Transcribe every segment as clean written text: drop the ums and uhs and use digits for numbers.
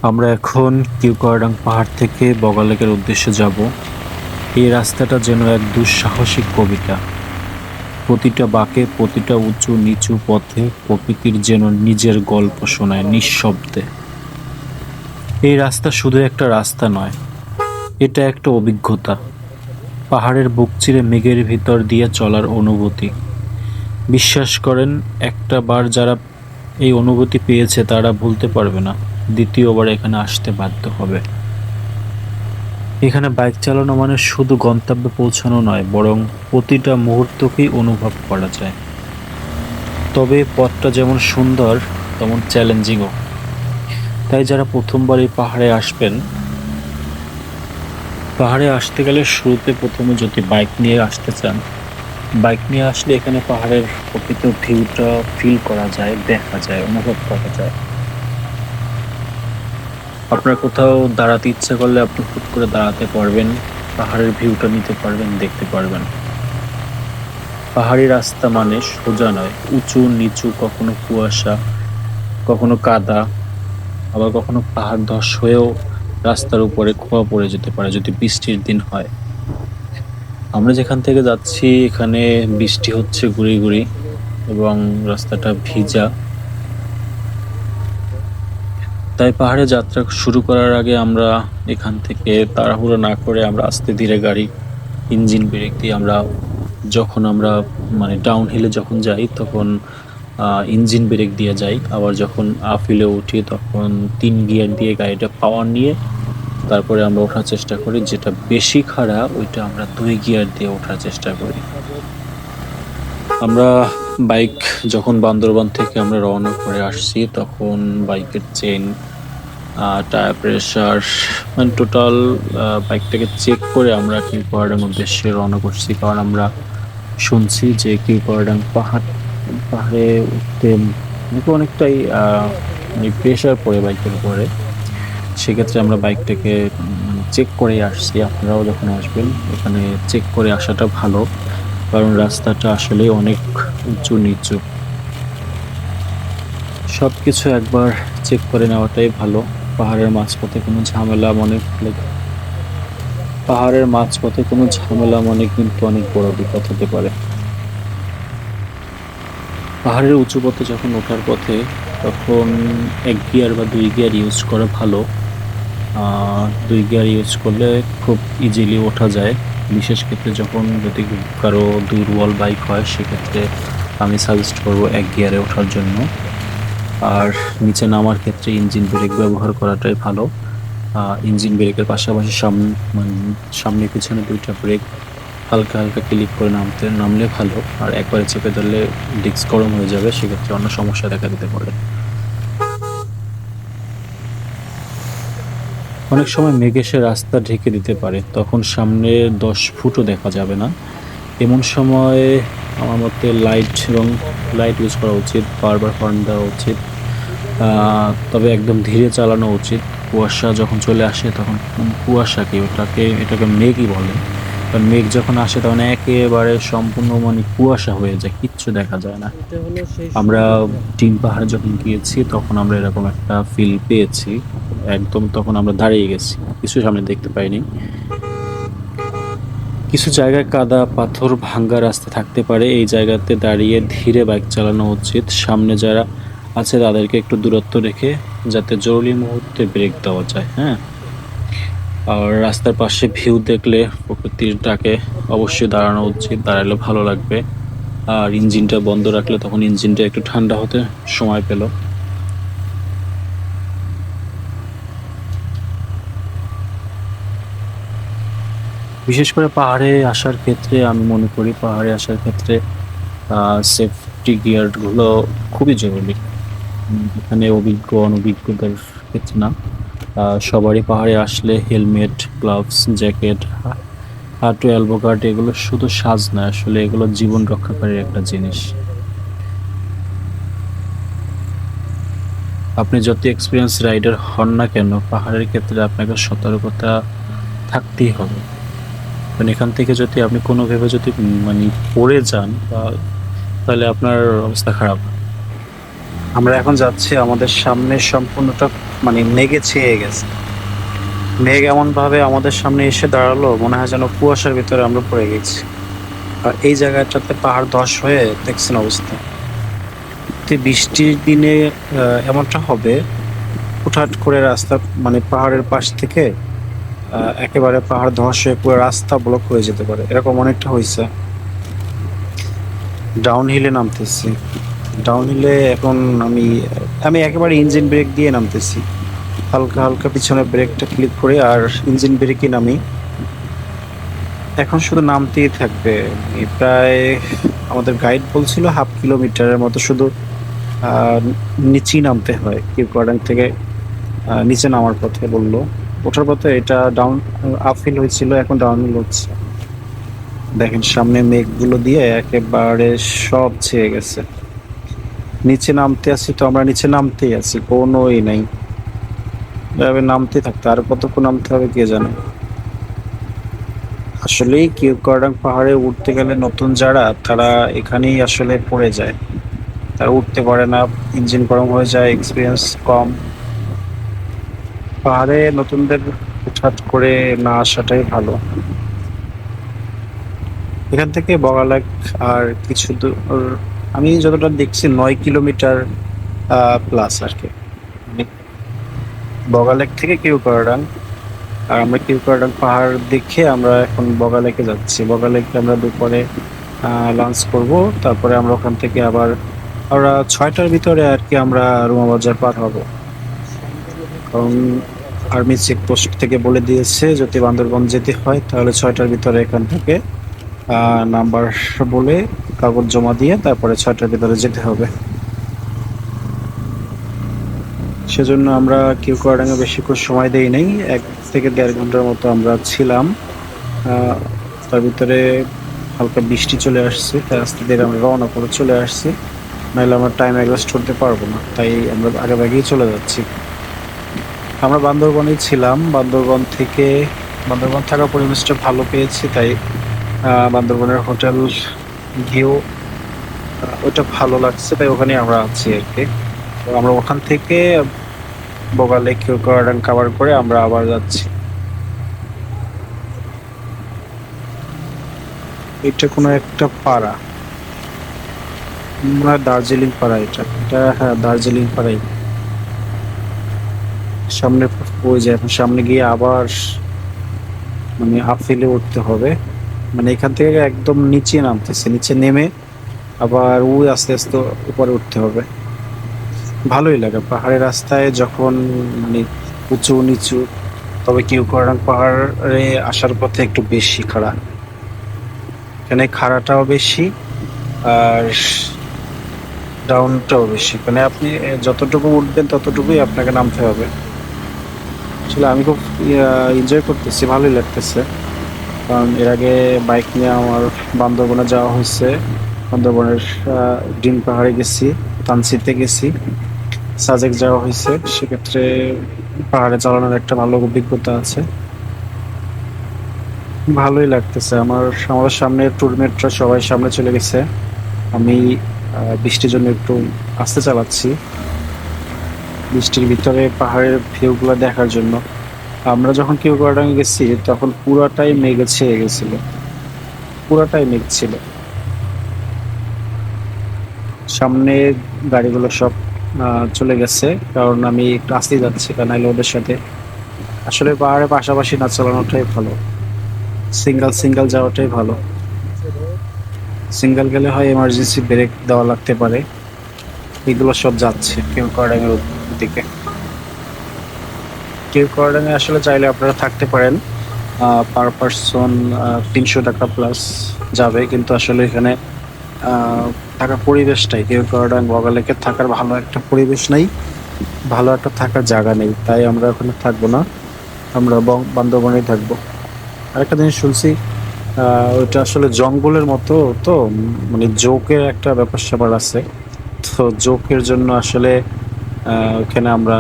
আমরা এখন কিউকারডাং পাহাড় থেকে বগালেকের উদ্দেশ্যে যাব। এই রাস্তাটা যেন এক দুঃসাহসিক কবিতা। প্রতিটা বাঁকে, প্রতিটা উঁচু নিচু পথে প্রকৃতির যেন নিজের গল্প শোনায় নিঃশব্দে। এই রাস্তা শুধু একটা রাস্তা নয়, এটা একটা অভিজ্ঞতা। পাহাড়ের বুক চিরে মেঘের ভিতর দিয়ে চলার অনুভূতি। বিশ্বাস করেন, একটা বার যারা এই অনুভূতি পেয়েছে তারা ভুলতে পারবে না, দ্বিতীয়বার এখানে আসতে বাধ্য হবে। এখানে বাইক চালানো মানে শুধু গন্তব্যে পৌঁছানো নয়, বরং প্রতিটা মুহূর্তকেই অনুভব করা যায়। তবে পথটা যেমন সুন্দর তেমন চ্যালেঞ্জিংও। তাই যারা প্রথমবার এই পাহাড়ে আসবেন, পাহাড়ে আসতে গেলে শুরুতে প্রথমে যদি বাইক নিয়ে আসতে চান, বাইক নিয়ে আসলে এখানে পাহাড়ের প্রকৃত ভিউটা ফিল করা যায়, দেখা যায়, অনুভব করা যায়। আপনার কোথাও দাঁড়াতে ইচ্ছা করলে আপনি হুট করে দাঁড়াতে পারবেন, পাহাড়ের ভিউটা নিতে পারবেন, দেখতে পারবেন। পাহাড়ি রাস্তা মানে সোজা নয়, উঁচু নিচু, কখনো কুয়াশা, কখনো কাদা, আবার কখনো পাহাড় ধস হয়েও রাস্তার উপরে খোয়া পড়ে যেতে পারে যদি বৃষ্টির দিন হয়। আমরা যেখান থেকে যাচ্ছি এখানে বৃষ্টি হচ্ছে গুঁড়ি গুঁড়ি এবং রাস্তাটা ভিজা। তাই পাহাড়ে যাত্রা শুরু করার আগে আমরা এখান থেকে তাড়াহুড়ো না করে আমরা আস্তে ধীরে গাড়ি ইঞ্জিন ব্রেক দিয়ে যখন আমরা মানে ডাউন হিলে যখন যাই তখন ইঞ্জিন ব্রেক দিয়ে যাই, আবার যখন আপ হিলে উঠি তখন 3 গিয়ার দিয়ে গাড়িটা পাওয়ার নিয়ে তারপরে আমরা ওঠার চেষ্টা করি। যেটা বেশি খাড়া ওইটা আমরা 2 গিয়ার দিয়ে ওঠার চেষ্টা করি। আমরা বাইক যখন বান্দরবান থেকে আমরা রওনা করে আসছি তখন বাইকের চেন, টায়ার প্রেশার, মানে টোটাল বাইকটাকে চেক করে আমরা কিউপাহাড়ের উদ্দেশ্যে রওনা করছি। কারণ আমরা শুনছি যে কিউপাহাড় পাহাড়ে উঠতে নাকি অনেকটাই মানে প্রেশার পড়ে বাইকের উপরে। সেক্ষেত্রে আমরা বাইকটাকে চেক করে আসছি। আপনারাও যখন আসবেন এখানে চেক করে আসাটা ভালো, কারণ রাস্তাটা আসলে অনেক উঁচু নিচু। সব কিছু একবার চেক করে নেওয়াটাই ভালো। পাহাড়ের মাঝপথে কোনো ঝামেলা মনে হলে পাহাড়ের মাঝপথে কোনো ঝামেলা মনে কিন্তু অনেক বড় বিপদ হতে পারে। পাহাড়ের উঁচু পথে যখন ওঠার পথে তখন 1 গিয়ার বা 2 গিয়ার ইউজ করা ভালো। 2 গিয়ার ইউজ করলে খুব ইজিলি ওঠা যায়। বিশেষ ক্ষেত্রে যখন যদি কারো দুর্বল বাইক হয় সেক্ষেত্রে আমি সাজেস্ট করব 1 গিয়ারে ওঠার জন্য। আর নিচে নামার ক্ষেত্রে ইঞ্জিন ব্রেক ব্যবহার করাটাই ভালো। ইঞ্জিন ব্রেকের পাশাপাশি সামনে পিছনে 2টা ব্রেক হালকা হালকা ক্লিক করে নামলে ভালো। আর একবারে চেপে ধরলে ডিস্ক গরম হয়ে যাবে, সেক্ষেত্রে অন্য সমস্যা দেখা দিতে পারে। অনেক সময় মেঘ এসে রাস্তা ঢেকে দিতে পারে, তখন সামনে 10 ফুটও দেখা যাবে না। এমন সময় আমার মতে লাইট ইউজ করা উচিত, বারবার হর্ন দেওয়া উচিত। তবে একদম ধীরে চালানো উচিত। কুয়াশা যখন চলে আসে তখন এটাকে মেঘই বলে। কারণ মেঘ যখন আসে তখন একেবারে সম্পূর্ণ মানে কুয়াশা হয়ে যায়, কিচ্ছু দেখা যায় না। আমরা ডিম পাহাড়ে যখন গিয়েছি তখন আমরা এরকম একটা ফিল পেয়েছি। একদম তখন আমরা দাঁড়িয়ে গেছি, কিছু সামনে দেখতে পাইনি। কিছু জায়গায় কাদা পাথর ভাঙ্গা রাস্তা থাকতে পারে, এই জায়গাতে দাঁড়িয়ে ধীরে বাইক চালানো উচিত। সামনে যারা আছে তাদেরকে একটু দূরত্ব রেখে যাতে জরুরি মুহূর্তে ব্রেক দেওয়া যায়। হ্যাঁ, আর রাস্তার পাশে ভিউ দেখলে প্রকৃতির ডাকে অবশ্যই দাঁড়ানো উচিত, দাঁড়ালে ভালো লাগবে। আর ইঞ্জিনটা বন্ধ রাখলে তখন ইঞ্জিনটা একটু ঠান্ডা হতে সময় পেল। বিশেষ করে পাহাড়ে আসার ক্ষেত্রে আমি মনে করি পাহাড়ে আসার ক্ষেত্রে সেফটি গিয়ারগুলো খুবই জরুরি। এখানে অভিজ্ঞ অনভিজ্ঞদের ক্ষেত্রে না, সবারই পাহাড়ে আসলে হেলমেট, গ্লাভস, জ্যাকেট, হাঁটু, এলবো গার্ড এগুলো শুধু সাজ না, আসলে এগুলো জীবন রক্ষাকারী একটা জিনিস। আপনি যত এক্সপিরিয়েন্স রাইডার হন না কেন, পাহাড়ের ক্ষেত্রে আপনাকে সতর্কতা থাকতেই হবে। কারণ এখান থেকে যদি আপনি কোনোভাবে যদি মানে পড়ে যান তাহলে আপনার অবস্থা খারাপ। আমরা এখন যাচ্ছি, আমাদের সামনে সম্পূর্ণটা মানে মেঘে ছেয়ে গেছে। মেঘ এমন ভাবে আমাদের সামনে এসে দাঁড়ালো, মনে হয় যেন কুয়াশার ভিতরে আমরা পড়ে গেছি। আর এই জায়গাটাতে পাহাড় ধস হয়ে দেখছেন অবস্থা। তো বৃষ্টির দিনে এমনটা হবে, হুটহাট করে রাস্তা মানে পাহাড়ের পাশ থেকে একেবারে পাহাড় ধস হয়ে পুরো রাস্তা ব্লক হয়ে যেতে পারে, এরকম অনেকটা হয়েছে। ডাউন হিলে নামতেছি। ডাউন হিলে এখন আমি আমি একেবারে ইঞ্জিন ব্রেক দিয়ে নামতেছি। হালকা হালকা পিছনে ব্রেকটা ক্লিক করে আর ইঞ্জিন ব্রেকই নামি। এখন শুধু নামতেই থাকবে। প্রায় আমাদের গাইড বলছিল 1/2 কিলোমিটারের মতো শুধু নিচেই নামতে হয় কিউকার্ডাং থেকে। নিচে নামার পথে বললো, ওঠার পথে এটা ডাউন আপহিল হয়েছিল, এখন ডাউনহিল হচ্ছে। দেখেন সামনে মেঘগুলো দিয়ে একেবারে সব ছেয়ে গেছে। নিচে নামতে আছি তো আমরা নিচে নামতেই আছি, কোনো নাই। এভাবে নামতে থাকতে আর কতক্ষণ নামতে হবে কে জানে। আসলেই কিউকার্ডাং পাহাড়ে উঠতে গেলে নতুন যারা তারা এখানেই আসলে পড়ে যায়, তারা উঠতে পারে না, ইঞ্জিন গরম হয়ে যায়, এক্সপিরিয়েন্স কম। পাহাড়ে নতুনদের হুটহাট করে না আসাটাই ভালো। এখান থেকে বগালেক আর কিছু দূর, আমি যতটা দেখছি 9 কিলোমিটার প্লাস আর কি, মানে বগালেক থেকে কিউকার্ডাং। আর আমরা কিউকার্ডাং পাহাড় দেখে আমরা এখন বগালেকে যাচ্ছি। বগালেকে আমরা দুপুরে লাঞ্চ করব, তারপরে আমরা ওখান থেকে আবার আমরা 6টার ভিতরে আর কি আমরা রুমা বাজার পার হব। কারণ আর্মি চেকপোস্ট থেকে বলে দিয়েছে যদি বান্দরবন যেতে হয় তাহলে 6টার ভিতরে এখান থেকে নাম্বার বলে কাগজ জমা দিয়ে তারপরে 6টার ভিতরে যেতে হবে। সেজন্য আমরা কিউকার্ডাঙে বেশিক্ষণ সময় দেই নাই, 1 থেকে 1.5 ঘন্টার মতো আমরা ছিলাম। তার ভিতরে হালকা বৃষ্টি চলে আসছে, তাই আস্তে ধীরে আমরা রওনা করে চলে আসছি, নাহলে আমরা টাইম অ্যাডজাস্ট করতে পারবো না, তাই আমরা আগে আগেই চলে যাচ্ছি। আমরা বান্দরবনেই ছিলাম, বান্দরবন থাকার পরিবেশটা ভালো পেয়েছি, তাই বান্দরবনের হোটেল ভিউ ওইটা ভালো লাগছে, তাই ওখানে আমরা আছি আর কি। তো আমরা ওখান থেকে বগালে কিউকার্ডাং কভার করে আমরা আবার যাচ্ছি। এটা কোনো একটা পাড়া, মনে হয় দার্জিলিং পাড়া। এটা হ্যাঁ দার্জিলিং পাড়াই। সামনে ওই যে এখন সামনে গিয়ে আবার মানে আপহিলে উঠতে হবে, মানে এখান থেকে একদম নিচে নামতেছে, নিচে নেমে আবার ওই আস্তে আস্তে উপরে উঠতে হবে। ভালোই লাগে পাহাড়ের রাস্তায় যখন মানে উঁচু নিচু। তবে কিউকার্ডাং পাহাড়ে আসার পথে একটু বেশি খাড়া, এখানে খাড়াটাও বেশি আর ডাউনটাও বেশি, মানে আপনি যতটুকু উঠবেন ততটুকুই আপনাকে নামতে হবে। আসলে আমি খুব এনজয় করতেছি, ভালোই লাগতেছে। কারণ এর আগে বাইক নিয়ে আমার বান্দরবনে যাওয়া হয়েছে, বান্দরবনের ডিম পাহাড়ে গেছি, তানসিতে গেছি, সাজেক যাওয়া হয়েছে, সেক্ষেত্রে পাহাড়ে চালানোর একটা ভালো অভিজ্ঞতা আছে। ভালোই লাগতেছে আমার। আমাদের সামনে ট্যুরমেটরা সবাই সামনে চলে গেছে, আমি বৃষ্টির জন্য একটু আস্তে চালাচ্ছি, বৃষ্টির ভিতরে পাহাড়ের ভিউগুলো দেখার জন্য। আমরা যখন কিউকার্ডাং গেছি তখন পুরাটাই মেঘে ছেয়ে গেছিল, পুরাটাই মেঘ ছিল। সামনে গাড়িগুলো সব চলে গেছে, কারণ আমি একটু আস্তে যাচ্ছি, কারণ নাহলে ওদের সাথে আসলে পাহাড়ে পাশাপাশি না চালানোটাই ভালো, সিঙ্গেল সিঙ্গেল যাওয়াটাই ভালো। সিঙ্গেল গেলে হয় এমার্জেন্সি ব্রেক দেওয়া লাগতে পারে। এগুলো সব যাচ্ছে কিউকার্ডাং এর দিকে। কিউকার্ডাং এ আসলে চাইলে আপনারা থাকতে পারেন, পার পারসন 300 টাকা প্লাস যাবে, কিন্তু আসলে এখানে থাকার পরিবেশটাই কিউকার্ডাং বগালেকে থাকার ভালো একটা পরিবেশ নেই, ভালো একটা থাকার জায়গা নেই, তাই আমরা ওখানে থাকবো না, আমরা বান্দরবনেই থাকবো। আরেকটা জিনিস শুনছি, ওইটা আসলে জঙ্গলের মতো, তো মানে জোকের একটা ব্যাপার স্যাপার আছে, তো জোকের জন্য আসলে ওখানে আমরা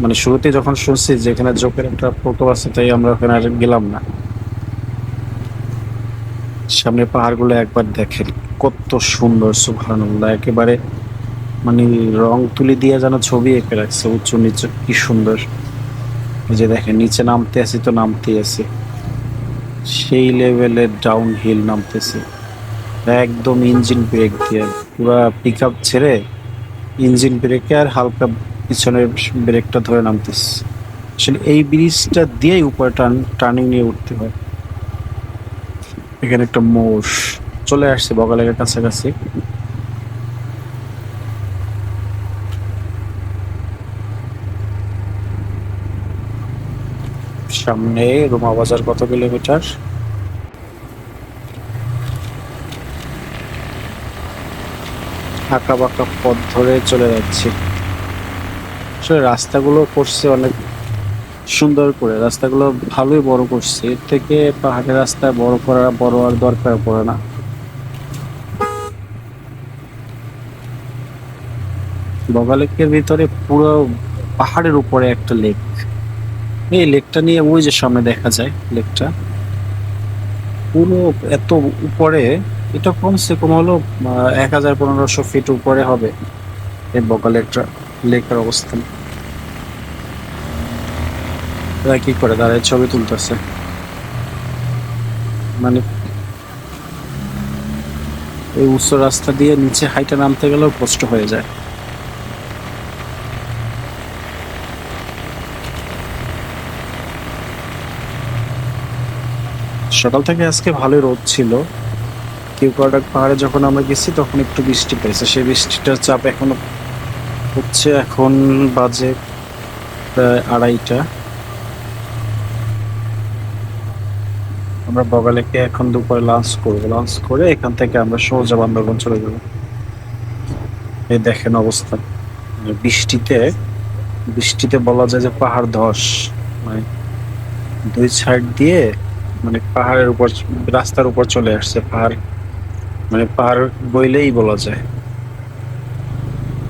মানে শুরুতেই যখন শুনছি যে এখানে জোকের একটা প্রকোপ আছে, তাই আমরা ওখানে আর গেলাম না। সামনে পাহাড়গুলো একবার দেখেন কত সুন্দর, সুবহানাল্লাহ, একেবারে মানে রং তুলি দিয়ে যেন ছবি এঁকে রাখছে, উঁচু নিচু কি সুন্দর। এই যে দেখেন নিচে নামতে আছি তো নামতেই আছি, সেই লেভেলের ডাউন হিল নামতেছি একদম ইঞ্জিন ব্রেক দিয়ে। পুরা পিক আপ ছেড়ে ইঞ্জিন ব্রেকে আর হালকা পিছনের ব্রেকটা ধরে নামতেছি। আসলে এই ব্রিজটা দিয়েই উপরে টার্নিং নিয়ে উঠতে হয়। এখানে একটা মোষ চলে আসছে বগালের কাছাকাছি। সামনে রুমা বাজার কত কিলোমিটার? আঁকা বাঁকা পথ ধরে চলে যাচ্ছি। আসলে রাস্তাগুলো করছে অনেক সুন্দর করে, রাস্তাগুলো ভালোই বড় করছে। এর থেকে পাহাড়ের রাস্তা বড় আর দরকার পড়ে না। বগালেকের ভিতরে পুরো পাহাড়ের উপরে একটা লেক। এই লেকটা নিয়ে ওই যে সামনে দেখা যায় লেকটা, পুরো এত উপরে। এটা কমসে কম হলো 1000-1500 ফিট উপরে হবে এই বগালেকটা, লেকের অবস্থান। এরা কি করে দাঁড়ায় ছবি তুলতেছে, মানে এই উঁচু রাস্তা দিয়ে নিচে হাইটা নামতে গেলেও কষ্ট হয়ে যায়। সকাল থেকে আজকে ভালোই রোদ ছিল। কিউকাটাক পাহাড়ে যখন আমরা গেছি তখন একটু বৃষ্টি পেয়েছে, সেই বৃষ্টিটার চাপ এখনো হচ্ছে। এখন বাজে প্রায় 2:30। আমরা বগালেকে এখন দুপুরে লাঞ্চ করবো, লাঞ্চ করে এখান থেকে আমরা সোজা বান্দরবান চলে যাবো। এই দেখেন অবস্থা, মানে বৃষ্টিতে বৃষ্টিতে বলা যায় যে পাহাড় ধস। মানে দুই সাইড দিয়ে, মানে পাহাড়ের উপর, রাস্তার উপর চলে আসছে পাহাড়, মানে পাহাড় বইলেই বলা যায়।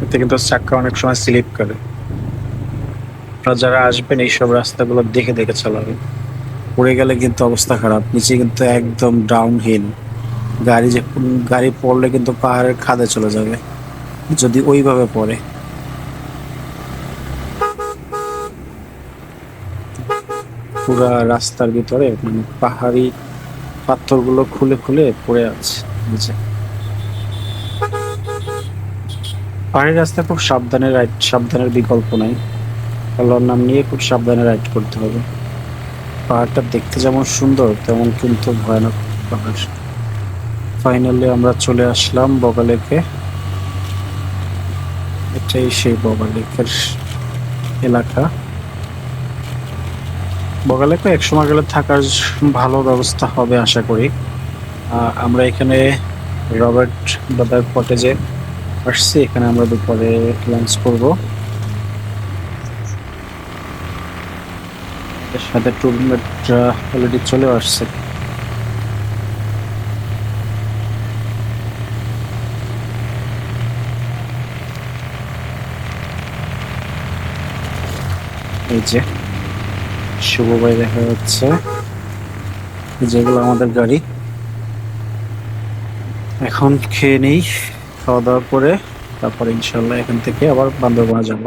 এতে কিন্তু চাক্কা অনেক সময় স্লিপ করে। আপনারা যারা আসবেন এইসব রাস্তাগুলো দেখে দেখে চালাবেন। পড়ে গেলে কিন্তু অবস্থা খারাপ, নিচে কিন্তু একদম ডাউন হিল। গাড়ি পড়লে কিন্তু পাহাড়ের খাদে চলে যাবে যদি ওইভাবে পড়ে। পুরা রাস্তার ভিতরে মানে পাহাড়ি পাথরগুলো খুলে খুলে পড়ে আছে নিচে। পাহাড়ি রাস্তা খুব সাবধানে রাইড, সাবধানের বিকল্প নাই। আল্লাহর নাম নিয়ে খুব সাবধানে রাইড করতে হবে। পাহাড়টা দেখতে যেমন সুন্দর তেমন কিন্তু ভয়ানক পাহাড়। ফাইনালি আমরা চলে আসলাম বগালেকে। এটাই সেই বগালেকের এলাকা। বগালেকে এক সময় গেলে থাকার ভালো ব্যবস্থা হবে আশা করি। আমরা এখানে রবার্ট দাদার কটেজে আসছি, এখানে আমরা দুপুরে লাঞ্চ করব। এর সাথে টুরমেট অলরেডি চলে আসছে। এই যে শুভ ভাই দেখা যাচ্ছে, যেগুলো আমাদের গাড়ি। এখন খেয়ে নেই, খাওয়া দাওয়া করে তারপরে ইনশাল্লাহ এখান থেকে আবার বান্দরবানে যাব।